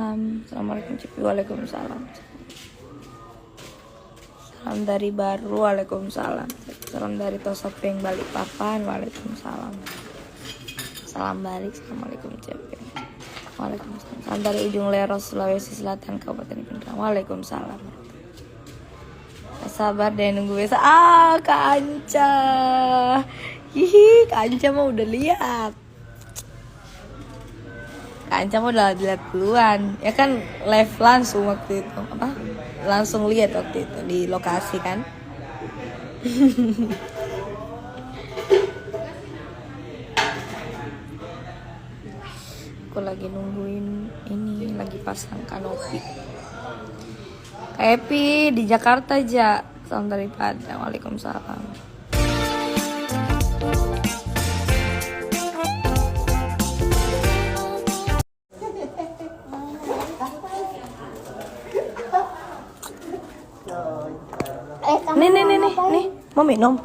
Malam. Assalamualaikum Cipi. Waalaikumsalam. Salam dari Baru. Waalaikumsalam. Salam dari Tosopeng Balikpapan. Waalaikumsalam. Salam balik. Assalamualaikum Cipi. Waalaikumsalam. Salam dari Ujung Leros Sulawesi Selatan Kabupaten Pindrang. Waalaikumsalam. Sabar deh nunggu besok. Kak Anca. Hihi, Kak Anca mah udah lihat. Kak Anca mah udah lihat duluan. Ya kan live langsung waktu itu. Apa? Langsung lihat waktu itu di lokasi kan. Aku lagi nungguin ini, lagi pasang kanopi. Kak Epi di Jakarta aja. Salam dari Padang. Waalaikumsalam. Nih, mau minum?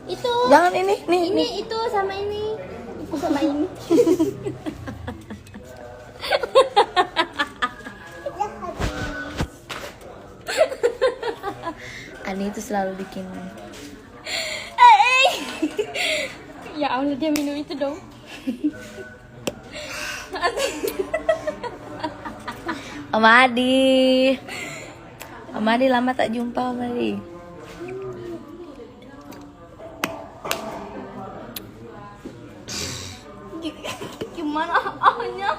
Itu. Jangan ini, nih. Itu sama ini. Itu sama ini. Ani itu selalu bikin. Ya Allah, dia minum itu dong. Om Adi. Om Adi lama tak jumpa Om Adi. Gimana ahnya?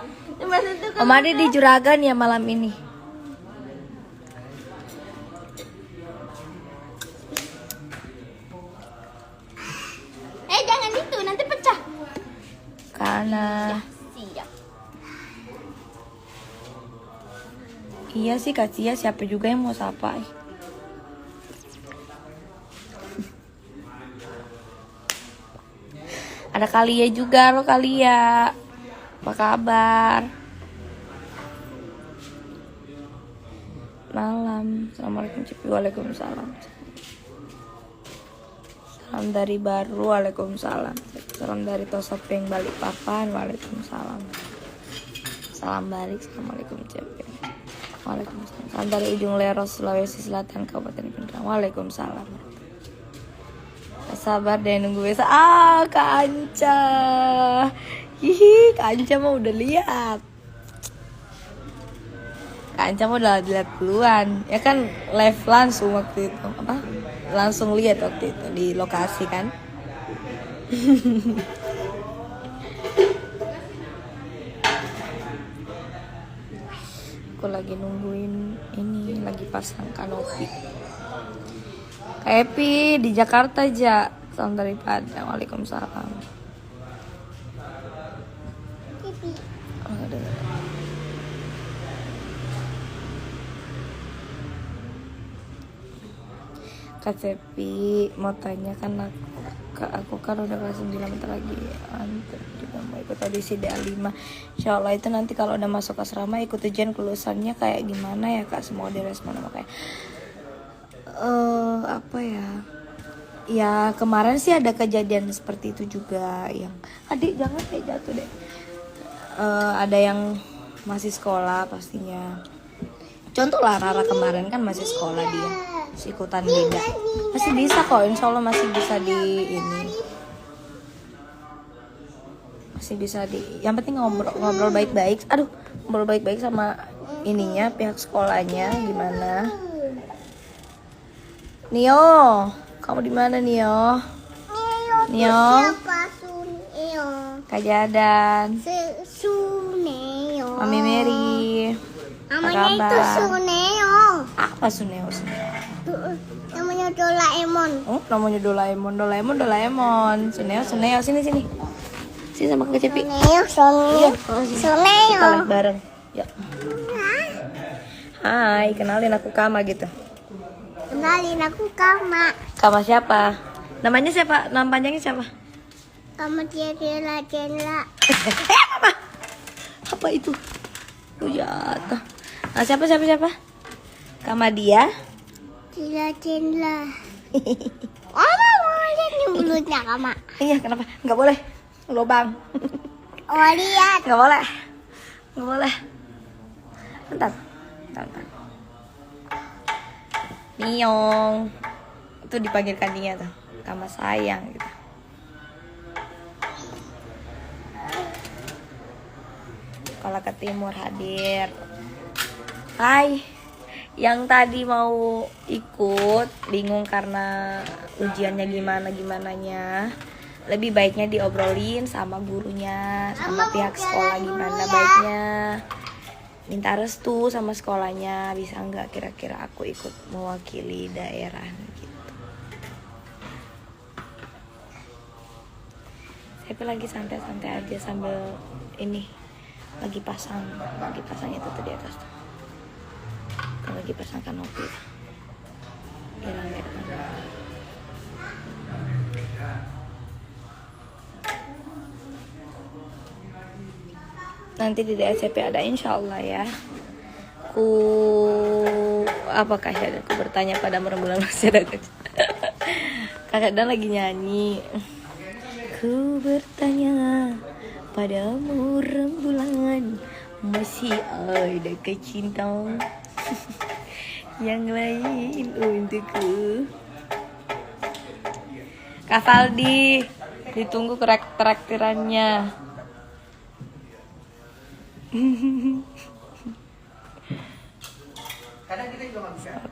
Om Adi di Juragan ya malam ini. Jangan itu, nanti pecah. Karena Siap. iya sih Kak Cia, siapa juga yang mau sapa. Ada Kalia juga, lo Kalia. Apa kabar? Malam. Assalamualaikum Cipi. Waalaikumsalam. Salam dari Baru. Waalaikumsalam. Salam dari Tosopeng Balikpapan. Waalaikumsalam. Salam balik. Assalamualaikum Cipi. Waalaikumsalam. Salam dari Ujung Leros Sulawesi Selatan Kabupaten Pindrang. Waalaikumsalam. Sabar deh nunggu besok. Kak Anca. Hihi, Kak Anca mah udah lihat. Kak Anca mah udah lihat duluan. Ya kan live langsung waktu itu. Apa? Langsung lihat waktu itu di lokasi kan. Aku lagi nungguin ini, lagi pasang kanopi. Kak Epi di Jakarta aja. Salam dari Padang. Waalaikumsalam. Kak Cepi mau tanya kan aku kan udah kelas 9 bentar lagi antar juga mau ikut audisi DA5. Insyaallah itu nanti kalau udah masuk asrama ikut ujian kelulusannya kayak gimana ya Kak, semua direspon sama kayak apa ya? Ya kemarin sih ada kejadian seperti itu juga yang adik jangan kayak jatuh deh. Ada yang masih sekolah pastinya. Contoh lah Rara kemarin kan masih sekolah dia. Ikutan beda masih bisa kok, insya Allah masih bisa di ini, masih bisa di, yang penting ngobrol baik-baik, ngobrol baik-baik sama ininya pihak sekolahnya. Gimana Nio, kamu di mana Nio? Kak Jadan, Mami Mary, apa kabar? Apa Suneo? Namanya Doraemon. Oh, namanya Doraemon. Suneo. Sini. Sini sama Kak Cepi. Suneo. Kita live bareng. Ya. Hai, kenalin aku Kama gitu. Kenalin aku Kama. Kama siapa? Namanya siapa? Nama panjangnya siapa? Kama Cendela. Apa? Apa itu? Jatuh. Nah, siapa? Kama dia. Cendela. Oh, lihat nih mulutnya Kama. Iya, kenapa? Nggak boleh. Lobang. Oh, lihat. Nggak boleh. Bentar. Miong. Itu dipanggilkan dia tuh. Kama sayang gitu. Kalau ke timur hadir. Hai. Yang tadi mau ikut bingung karena ujiannya gimananya. Lebih baiknya diobrolin sama gurunya, sama pihak sekolah gimana baiknya. Minta restu sama sekolahnya, bisa nggak kira-kira aku ikut mewakili daerah gitu. Tapi lagi santai-santai aja sambil ini lagi pasang itu tuh di atas tuh. Lagi pasang kanopi. Rame. Nanti di DSCP ada insyaallah ya. Apakah ya? Aku bertanya pada rembulan masyarakat. Kakak Dan lagi nyanyi. Ku bertanya padamu rembulan, masih ada kecinta yang lain untukku. Kak Faldi, ditunggu traktirannya.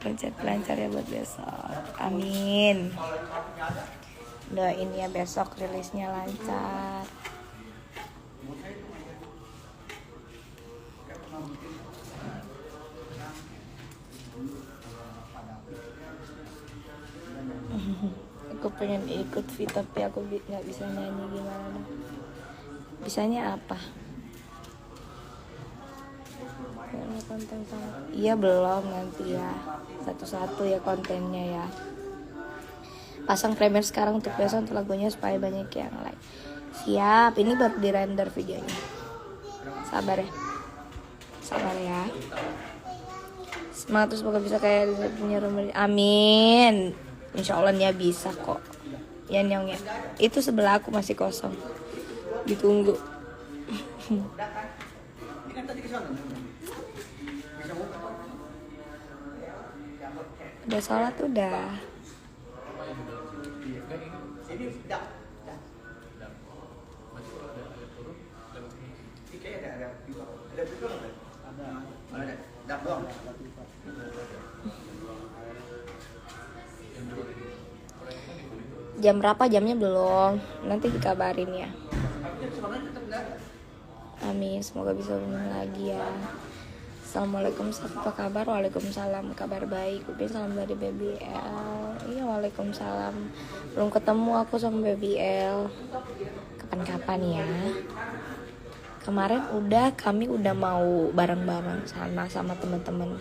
Pencet lancar ya buat besok. Amin. Doain ya besok rilisnya lancar. Aku pengen ikut fit tapi aku nggak bisa nyanyi, gimana dong? Bisanya apa? Konten sama. Iya belum, nanti ya satu-satu ya kontennya ya. Pasang premiere sekarang untuk besok untuk lagunya supaya banyak yang like. Siap, ini baru di render videonya. Sabar ya. Semangat terus, semoga bisa kayak punya rumah. Amin. Insya Allah nih bisa kok. Ya Nyong ya. Itu sebelah aku masih kosong. Ditunggu. Udah sholat udah. Jam berapa? Jamnya belum. Nanti dikabarin ya. Amin. Semoga bisa bertemu lagi ya. Assalamualaikum, apa kabar? Waalaikumsalam, kabar baik. Upin salam dari BBL. Iya, waalaikumsalam. Belum ketemu aku sama BBL. Kapan-kapan ya. Kemarin kami udah mau bareng-bareng sana sama teman-teman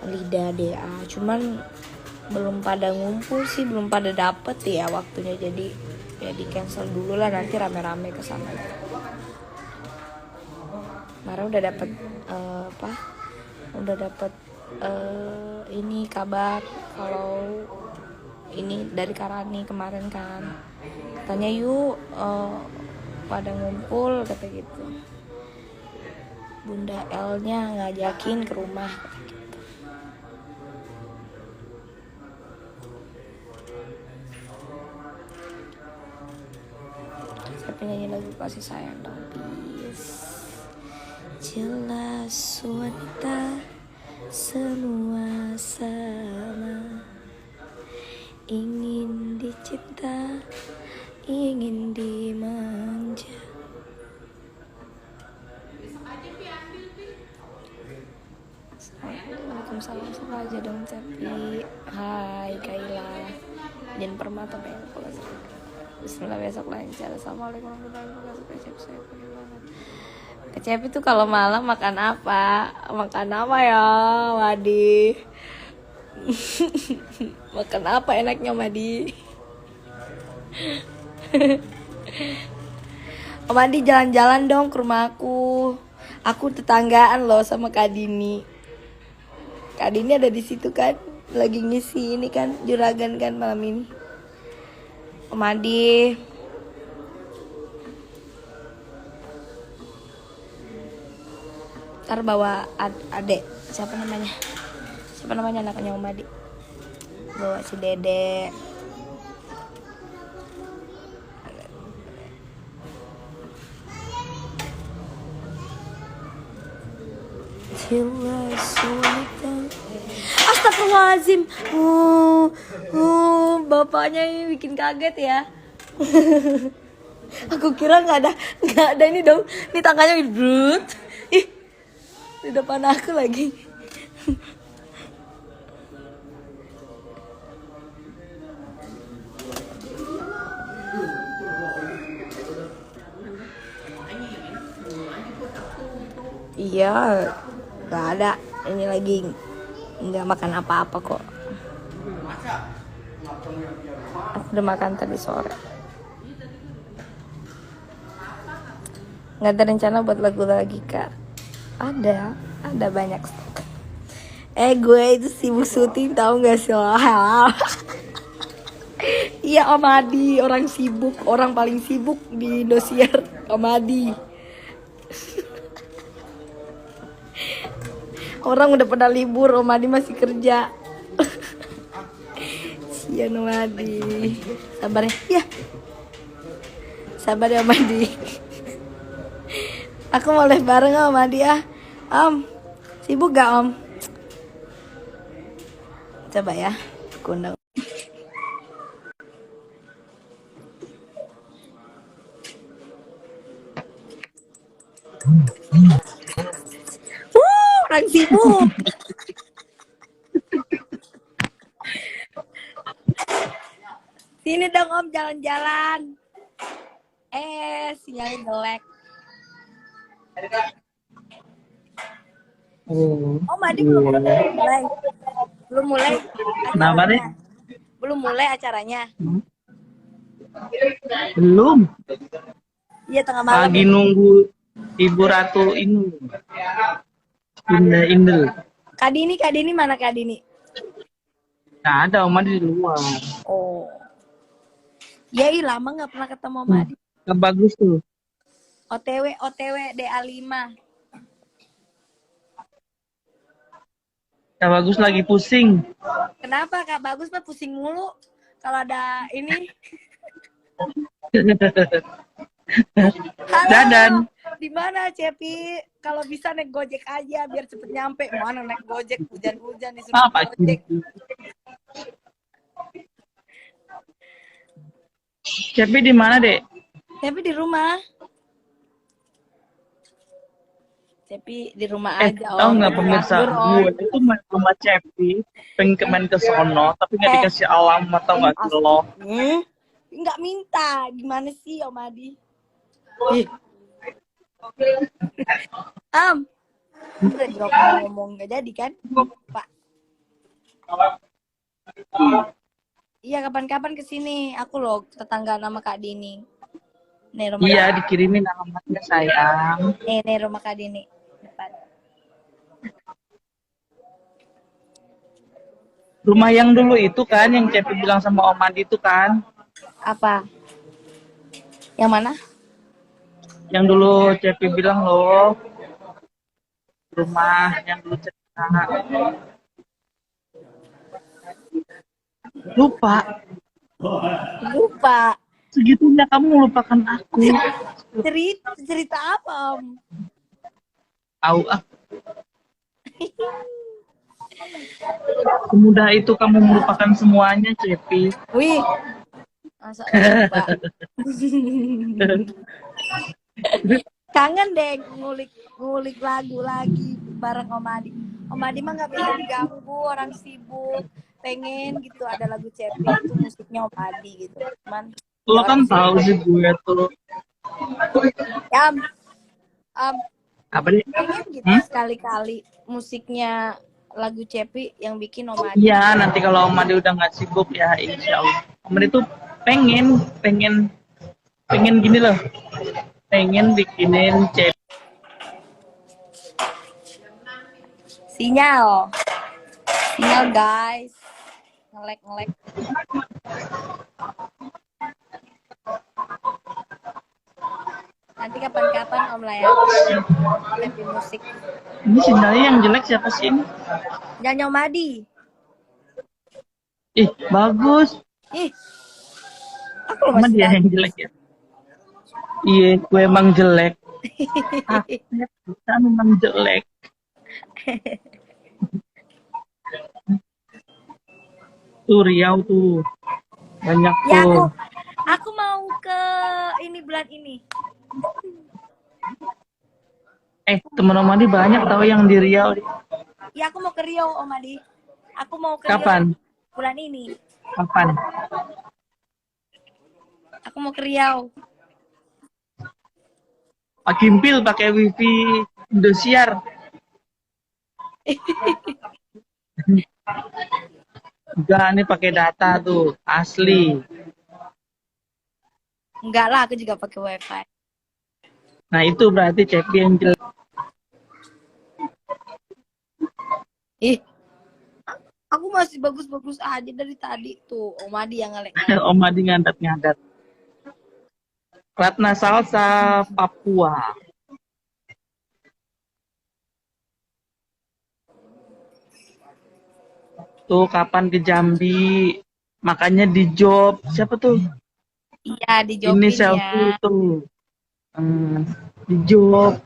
Lida DA. Cuman belum pada ngumpul sih, belum pada dapet ya waktunya. Jadi ya di cancel dulu lah, nanti rame-rame kesana. Kemarin udah dapet ini kabar kalau ini dari Karani kemarin kan, tanya yuk pada ngumpul kata gitu. Bunda L-nya ngajakin ke rumah kata gitu. Saya penyanyi lagu kasih sayang dong, please. Jelas wanita semua sama, ingin dicinta, ingin dimanja. Waalaikumsalam, sama aja dong Cepi. Hai Kaila, Jen Permata pengen pulang. Bismillah besok lancar. Assalamualaikum warahmatullahi wabarakatuh. Saya pengen banget. Kecep itu kalau malam makan apa? Makan apa ya, Madi? Makan apa enaknya, Madi? Om Madi jalan-jalan dong ke rumah aku. Aku tetanggaan loh sama Kak Dini. Kak Dini ada di situ kan, lagi ngisi ini kan juragan kan malam ini. Om Madi. Ntar bawa adek. Siapa namanya? Siapa namanya anaknya Om Adi? Bawa si Dede. Astagfirullahaladzim. Bapaknya ini bikin kaget ya. Aku kira nggak ada ini dong. Ini tangannya brut. Ih, di depan aku lagi. Iya, nggak ada. Ini lagi nggak makan apa-apa kok. Aku udah makan tadi sore. Nggak ada rencana buat lagu lagi kak? Ada banyak stok. Gue itu sibuk syuting tahu nggak sih? Iya Om Adi, orang sibuk, orang paling sibuk di Indosiar, Om Adi. Orang udah pada libur, Om Adi masih kerja. Sian Om Adi. Sabar ya. Sabar ya Om Adi. Aku mau live bareng Om Adi ya. Om, sibuk gak Om? Coba ya, aku undang. Orang sibuk. Sini dong Om jalan-jalan. Sinyalnya jelek. Om Adi belum mulai. Kenapa deh? Belum mulai acaranya. Belum. Iya tengah malam. Lagi nunggu Ibu Ratu ini. Indel. Kak Dini mana Kak Dini? Nah, ada Oma di luar. Oh. Ya lama nggak pernah ketemu Om Adi. Gak bagus tuh. OTW DA5. Gak bagus lagi pusing. Kenapa Kak Bagus mah pusing mulu kalau ada ini. Halo. Dadan. Di mana Cepi? Kalau bisa naik Gojek aja biar cepet nyampe. Mana naik Gojek hujan-hujan disuruh Apa Gojek. Cepi di mana, Dek? Cepi di rumah. Cepi di rumah aja. Tahu nggak pemirsa? Gue itu main ke rumah Cepi, pengen main ke sono, tapi nggak dikasih alamat, tau nggak sih lo? Nggak minta, gimana sih Om Adi? Udah drop ngomong nggak jadi kan, Pak? Iya kapan-kapan kesini, aku loh tetangga nama Kak Dini. Nih rumah. Iya dikirimin alamatnya sayang. Nih rumah Kak Dini depan. Rumah yang dulu itu kan, yang Cepi bilang sama Om Adi itu kan? Apa? Yang mana? Yang dulu Cepi bilang loh, rumah yang dulu cerita. Lupa. Segitunya kamu melupakan aku. Cerita apa Om? Tahu ah. Semudah itu kamu melupakan semuanya, Cepi. Wih. Masa lupa. Kangen deh ngulik lagu lagi bareng Om Adi. Om Adi mah nggak bisa diganggu, orang sibuk. Pengen gitu ada lagu Cepi itu musiknya Om Adi gitu. Cuman lo kan tahu sih gue tuh. Ya, Apa nih? pengen gitu sekali-kali musiknya lagu Cepi yang bikin Om Adi. Iya, nanti kalau Om Adi udah nggak sibuk ya, insya Allah. Om Adi tuh pengen gini loh. Pengen bikinin Cepi. Sinyal guys, ngelek. Nanti kapan-kapan Om lah ya. Happy musik. Ini sendalnya yang jelek siapa sih ini? Nyanyi Om Adi. Ih, bagus. Ih, aku loh Emang masih dia yang bagus. jelek ya? Iya, gue emang jelek. Ah, kita memang jelek. Tuh Riau tuh. Banyak Ya tuh. aku mau ke ini bulan ini. Teman Om Adi banyak tahu yang di Riau. Ya aku mau ke Rio Om Adi. Aku mau ke Kapan? Rio bulan ini. Kapan? Aku mau ke Riau. Pak Kimpil pakai wifi Indosiar. Enggak, nih pakai data tuh, asli. Enggak lah, aku juga pakai wifi. Nah itu berarti Cepi yang jelek. Ih, aku masih bagus-bagus aja dari tadi tuh. Om Adi yang ngelek. Om Adi ngadat-ngadat. Ratna Salsa Papua. Tuh kapan ke Jambi? Makanya di job. Siapa tuh? Iya, Ini dijawabin selfie ya. tuh. Di job.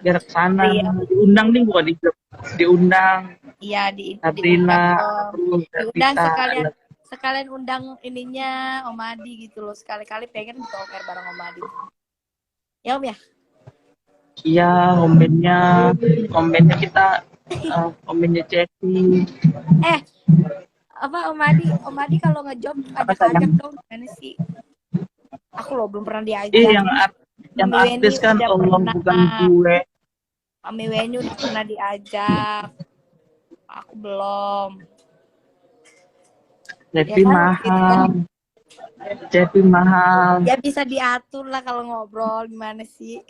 Biar ke sana. Iya. Diundang nih bukan di job. Diundang. Iya, Sabrina. diundang Terus diundang Revita. sekalian undang ininya Om Adi gitu loh. Sekali-kali pengen gitu oker bareng Om Adi. Ya Om ya? Iya, ombennya kita, ombennya Cepi. Apa Om Adi kalau ngejob Apa sayang? ajak-ajak dong. Gimana sih? Aku loh belum pernah diajak. Yang artis kan udah Allah pernah. bukan gue. Mami Weni udah pernah diajak. Aku belum. Cepi Ya kan, mahal. Cepi mahal. Ya bisa diatur lah kalau ngobrol gimana sih?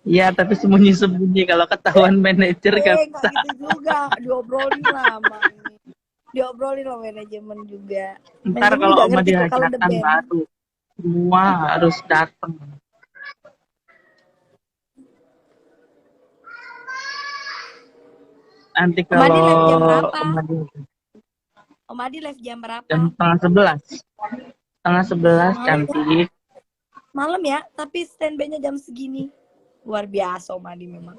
Iya, tapi sembunyi-sembunyi kalau ketahuan manajer kan. Enggak gitu juga. Diobrolin lah sama ini. Diobrolin loh manajemen juga. Ntar Manajemen kalau juga Oma ngerti kok kalau the dihajarkan band. baru semua harus datang. Nanti Om Adi live jam kalau berapa? Om Adi Om Adi live jam berapa? jam 10:30. 10:30 cantik. Malam ya, tapi standby-nya jam segini. Luar biasa Om Adi memang.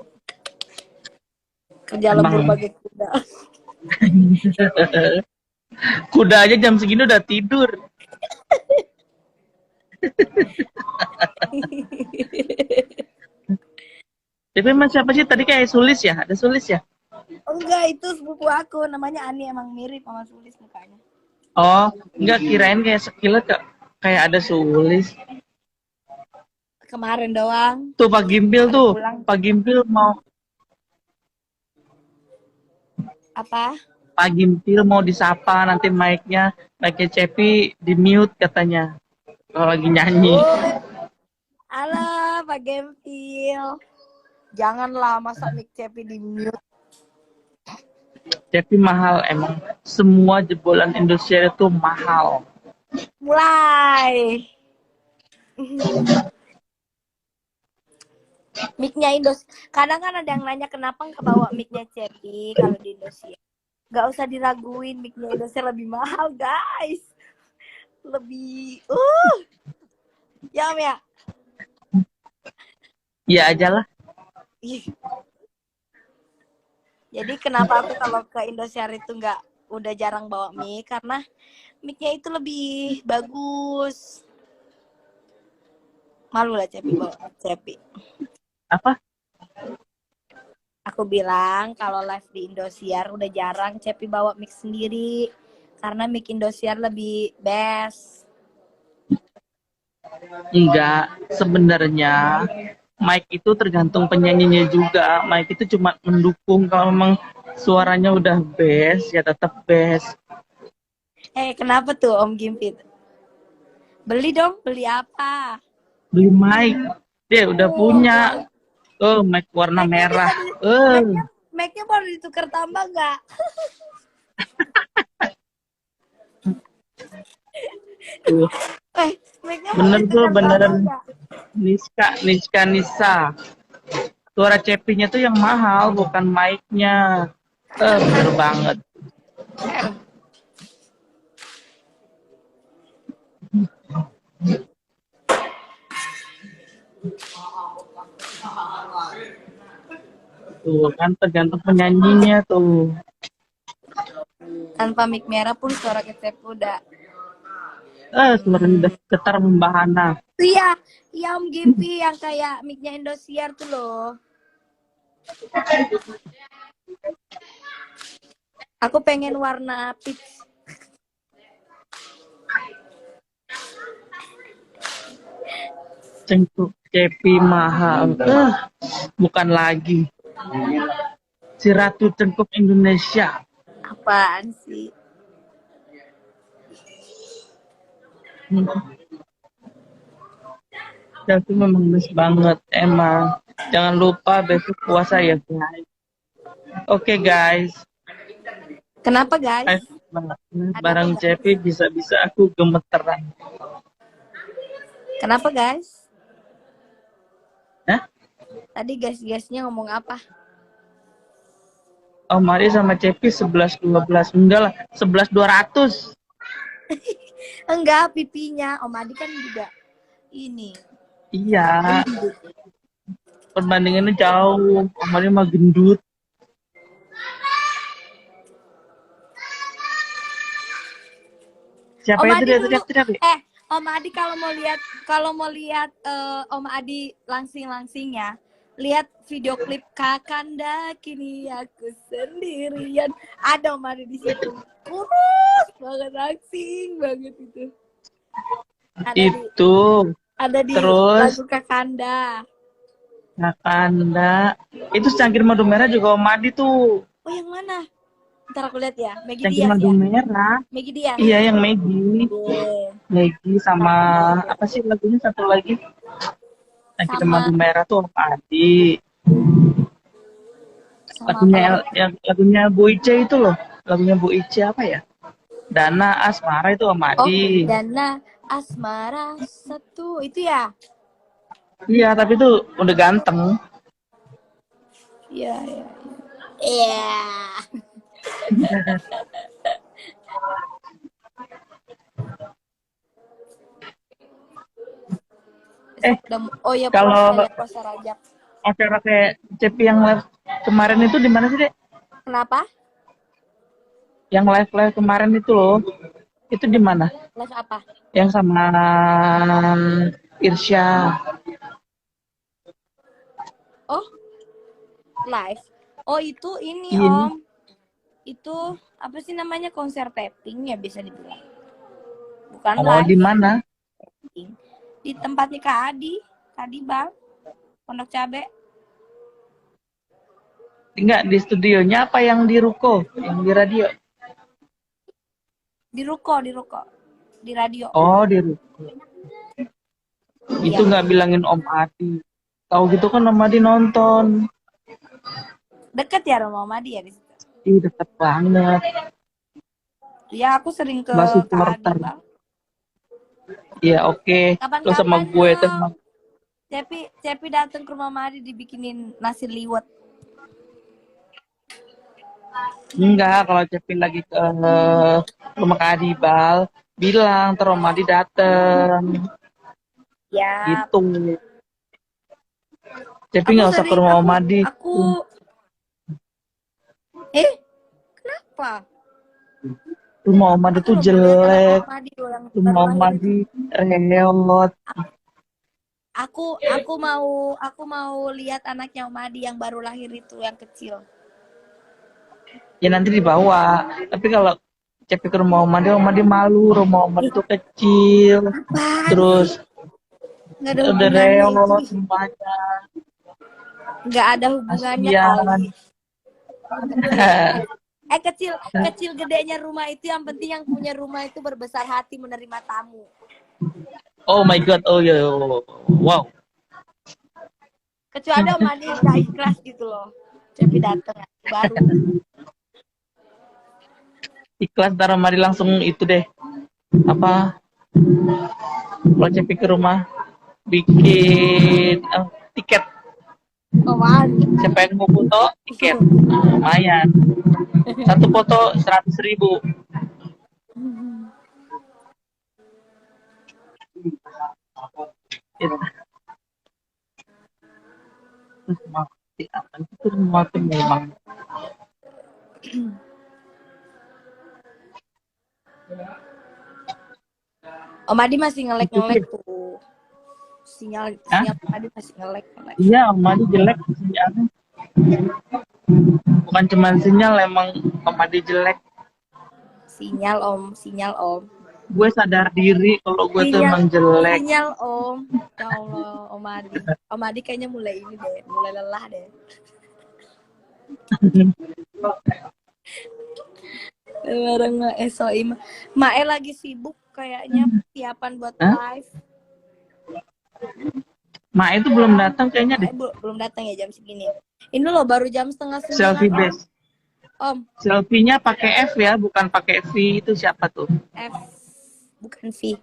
Kerja lembur bagai kuda. Kuda aja jam segini udah tidur. Tapi emang siapa sih tadi kayak Sulis ya? Ada Sulis ya? Enggak, itu sepupu aku. Namanya Ani, emang mirip sama Sulis mukanya. Oh, enggak, kirain kayak sekilas kayak ada Sulis. Kemarin doang. Tuh Pak Gimpil tuh. Pulang. Pak Gimpil mau Apa? Pak Gimpil mau disapa, nanti mic-nya Cepi di mute katanya kalau lagi nyanyi. Alah, Pak Gempil. Janganlah masa mic Cepi di mute. Cepi mahal emang, semua jebolan Indonesia itu mahal. Mulai. Mic-nya kadang kan ada yang nanya kenapa nggak bawa mic-nya Cepi kalau di Indonesia. Nggak usah diraguin, mic-nya Indonesia lebih mahal, guys. Lebih ya Om ya. Iya aja lah. Jadi kenapa aku kalau ke Indosiar itu udah jarang bawa mic, karena mic-nya itu lebih bagus. Malu lah Cepi bawa Cepi. Apa? Aku bilang kalau live di Indosiar udah jarang Cepi bawa mic sendiri, karena mic Indosiar lebih best. Enggak, sebenarnya mic itu tergantung penyanyinya juga. Mic itu cuma mendukung, kalau memang suaranya udah best ya tetap best. Kenapa tuh Om Gimpit? Beli dong, beli apa? Beli mic, dia udah punya. Mic warna merah. Mic-nya baru ditukar tambah nggak? Mic-nya Bener masih tuh, dekat beneran. banget ya. Nisa. Suara Cepinya tuh yang mahal, bukan mic-nya. Bener banget. Tuh kan tergantung penyanyinya tuh. Tanpa mic merah pun suara kecep udah. Suaranya udah getar membahana. Iya, iya Om Gipi yang kayak mic-nya Indosiar tuh loh. Aku pengen warna peach. Cengkuk Cepi mahal. Bukan lagi. Si Ratu Cengkuk Indonesia. Apaan sih? Tapi memang best banget, emang. Jangan lupa besok puasa ya, guys. Oke, guys. Kenapa guys? Barang Cepi bisa-bisa aku gemeteran. Kenapa guys? Hah? Tadi guys-guysnya ngomong apa? Oh, Mari sama Cepi 11-12. Enggak lah, 11-200. Enggak, pipinya. Om Adi kan juga ini. Iya. Perbandingannya jauh. Kemarin mah gendut. Siapa Om itu Adi dia dulu. teriak-teriak? Om Adi kalau mau lihat Om Adi langsing-langsingnya, lihat video klip Kakanda kini aku sendirian. Ada Om Adi di situ. Kurus banget, langsing banget itu. Ada di Terus lagu Kakanda. Kakanda. Itu Cangkir Madu Merah juga Om Adi tuh. Oh, yang mana? Ntar aku lihat ya. Maggie Cangkir Diaz Madu ya? Merah. Maggie Diaz? Iya, yang Maggie. Yeah. Maggie sama apa sih lagunya satu lagi? Cangkir Sama- Madu Merah tuh Om Adi. Sama Lagunya Bu Ice itu loh. Lagunya Bu Ice apa ya? Dana Asmara itu Om Adi. Dana Asmara satu itu ya? Iya, tapi tuh udah ganteng. Iya, iya. Iya. Oh ya, kalau- puasa Rajab. Acara kayak Cepi yang live kemarin itu di mana sih, Dek? Kenapa? Yang live kemarin itu loh. Itu di mana? Live apa? Yang sama Irsya. Oh, live. Oh, itu ini Iya. Om. Itu apa sih namanya, konser tapping ya bisa dibilang. Bukan Oh, live. di mana? Di tempatnya Kak Adi Bang, Pondok Cabe. Enggak, di studionya apa yang di Ruko? Yang di radio? Di Ruko. Di radio. Oh, di Ruko. Itu Iya. nggak bilangin Om Adi. Tahu gitu kan Om Adi nonton. Deket ya rumah Om Adi ya di situ. Ih, deket banget. Ya, aku sering ke Mbak Kak supporter. Adi Bang. Iya, oke. Lo sama Kapan-kapan gue dong. teman. Cepi datang ke rumah Om Adi dibikinin nasi liwet. Enggak, kalau Cepi lagi ke rumah Kak Adibal, bilang ntar Om Adi dateng. Ya. Gitu. Cepi nggak usah ke rumah Om Adi. Kenapa? Rumah Om Adi tuh jelek. Rumah Om Baru Adi reot. Aku mau lihat anaknya Om Adi yang baru lahir itu, yang kecil. Ya nanti dibawa. Tapi kalau Cepi ke rumah Om Adi malu. Rumah Om Adi tuh kecil. Apaan? Terus Nggak ada udah hubungannya reot itu. semuanya. Nggak ada hubungannya Kasian. kali. Kecil gedenya rumah itu, yang penting yang punya rumah itu berbesar hati menerima tamu. Oh my god, oh ya, wow. Kecuali Om Adi nggak ikhlas gitu loh. Cepi dateng baru. Ikhlas ntar Om Adi langsung itu deh. Apa? Kalau Cepi ke rumah bikin tiket. Apaan? Siapa yang mau foto tiket? Lumayan. Satu foto 100.000. Itu mati apa itu mati memang. Om Adi masih Itu ngelek-ngelek sih. tuh. Sinyal Hah? sinyal Om Adi masih ngelek-ngelek. Iya, Madi jelek sinyalnya. Bukan cuma sinyal, emang Madi jelek. Sinyal Om. Gue sadar diri kalau gue tuh Sinyal, emang jelek. sinyal Om. Ya Allah, Om Adi. Om Adi kayaknya mulai ini deh, mulai lelah deh. Bareng SOI. Mae lagi sibuk kayaknya persiapan buat Hah? live. Ma itu belum datang kayaknya deh. Belum datang ya jam segini. Ini loh baru jam 8:30. Selfie base. Om. Selfie-nya pakai F ya, bukan pakai V. Itu siapa tuh? F bukan V.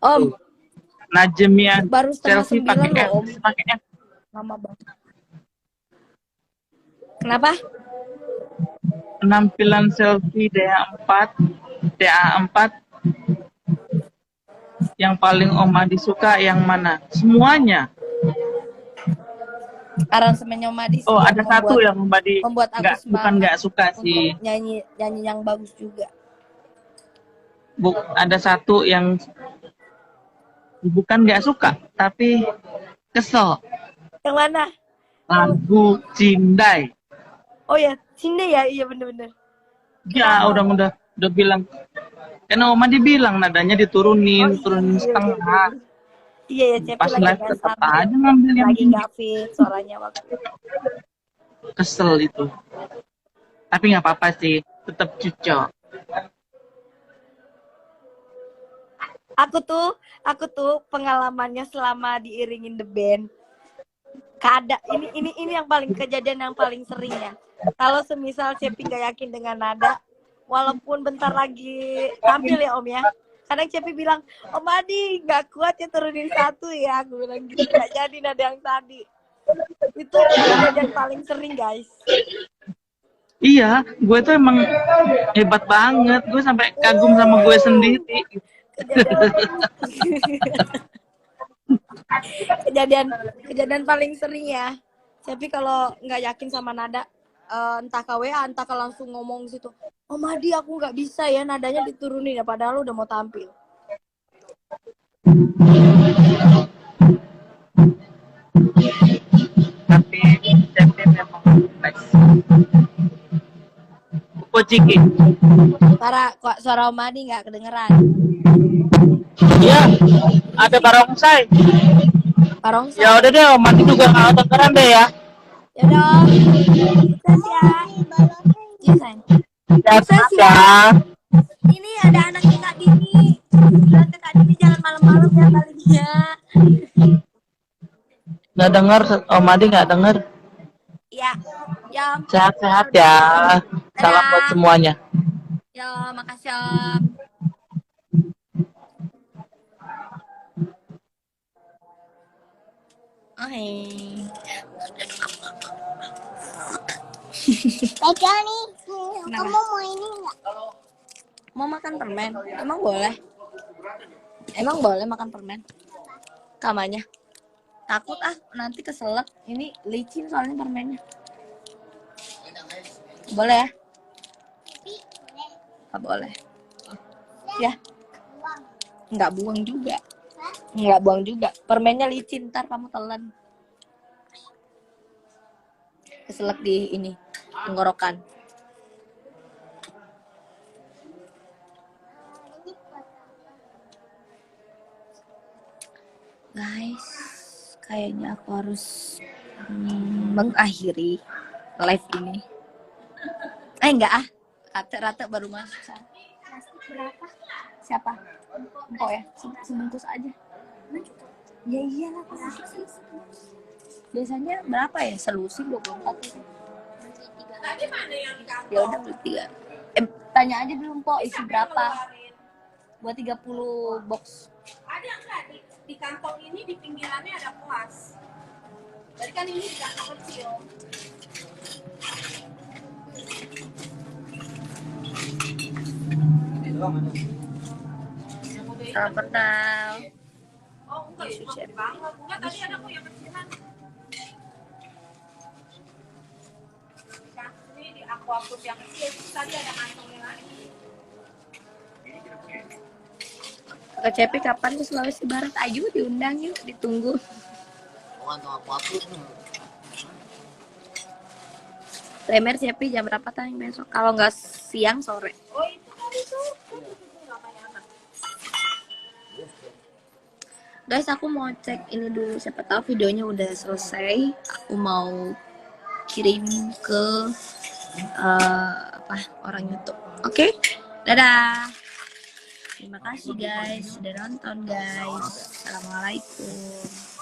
Om. Najemnya Baru selfie 8:30 pakai loh F, Om. pakai F. Lama banget. Kenapa? Penampilan selfie DA4 yang paling Om Adi suka yang mana? Semuanya. Aransemennya Om Adi sih Oh, yang ada satu yang Om Adi membuat aku bukan semangat nggak suka sih. untuk nyanyi yang bagus juga. Ada satu yang bukan nggak suka, tapi kesel. Yang mana? Lagu Cindai. Oh ya, Cinde ya, iya bener-bener. Ya, udah bilang. Karena Om Adi bilang nadanya diturunin, turunin setengah. Iya ya, Cepi Pas lagi live nggak tetap stabil. aja ngambil yang Lagi tinggi. nggak fit suaranya waktu itu. Kesel itu. Tapi nggak apa-apa sih, tetap cocok. Aku tuh pengalamannya selama diiringin the band. Ini yang paling kejadian yang paling sering ya. Kalau semisal Cepi nggak yakin dengan nada, walaupun bentar lagi tampil ya Om ya. Kadang Cepi bilang, Om Adi nggak kuat ya turunin satu ya. Aku bilang gitu, nggak jadi nada yang tadi. Itu kejadian paling sering guys. Iya, gue tuh emang hebat banget. Gue sampai kagum sama gue sendiri. Kejadian paling sering ya. Tapi kalau nggak yakin sama nada, entah ke WA, entah ke langsung ngomong situ. Om Adi aku nggak bisa ya nadanya diturunin ya. Padahal udah mau tampil. Tapi Cepi memang nice. Ciki. Suara Om Adi nggak kedengeran. Iya, ada barongsai. Barongsai. Ya udah deh, Om Adi juga nggak kedengeran deh ya. Ya dong. Sukses ya. Iya sayang. Sukses ya. Ini ada anaknya Kak Dini. Bilang ke Kak Dini jangan malam-malam ya kalinya. Nggak denger, Om Adi nggak denger. Iya. Ya. Sehat-sehat ya. Salam buat semuanya. Ya, makasih Om. Pegang nih. Kamu mau ini nggak? Mau makan permen? Emang boleh? Emang boleh makan permen? Kamanya? Takut nanti keselak. Ini licin soalnya permennya. Boleh ya? Nggak boleh. Ya? Nggak buang juga. Nggak buang juga. Permennya licin, ntar kamu telan. Keselak di ini, tenggorokan. Guys, kayaknya aku harus mengakhiri live ini. Enggak Rata baru masuk. Plastik berapa? Siapa? Empok ya? Sebungkus aja. Ya iyalah plastik. Biasanya berapa ya? Selusin 24. Ya udah beli 3. Tanya aja dulu Empok isi berapa? Buat 30 box. di kantong ini di pinggirannya ada kuas. Jadi kan ini di kantong kecil. Salam kenal. Oh enggak, Tisu cuma Cepi. banget. Enggak, tadi ada kok yang kecilan. Ini di aquaproof yang kecil. Tadi ada kantongnya lagi. Kak Cepi kapan ke Sulawesi Barat? Ayo diundang yuk, ditunggu. Lemer Cepi jam berapa tayang besok? Kalau nggak siang sore. Oh itu tadi tuh. Itu namanya anak. Guys, aku mau cek ini dulu. Siapa tahu videonya udah selesai. Aku mau kirim ke orang YouTube. Oke? Dadah. Terima kasih guys sudah nonton guys. Assalamualaikum.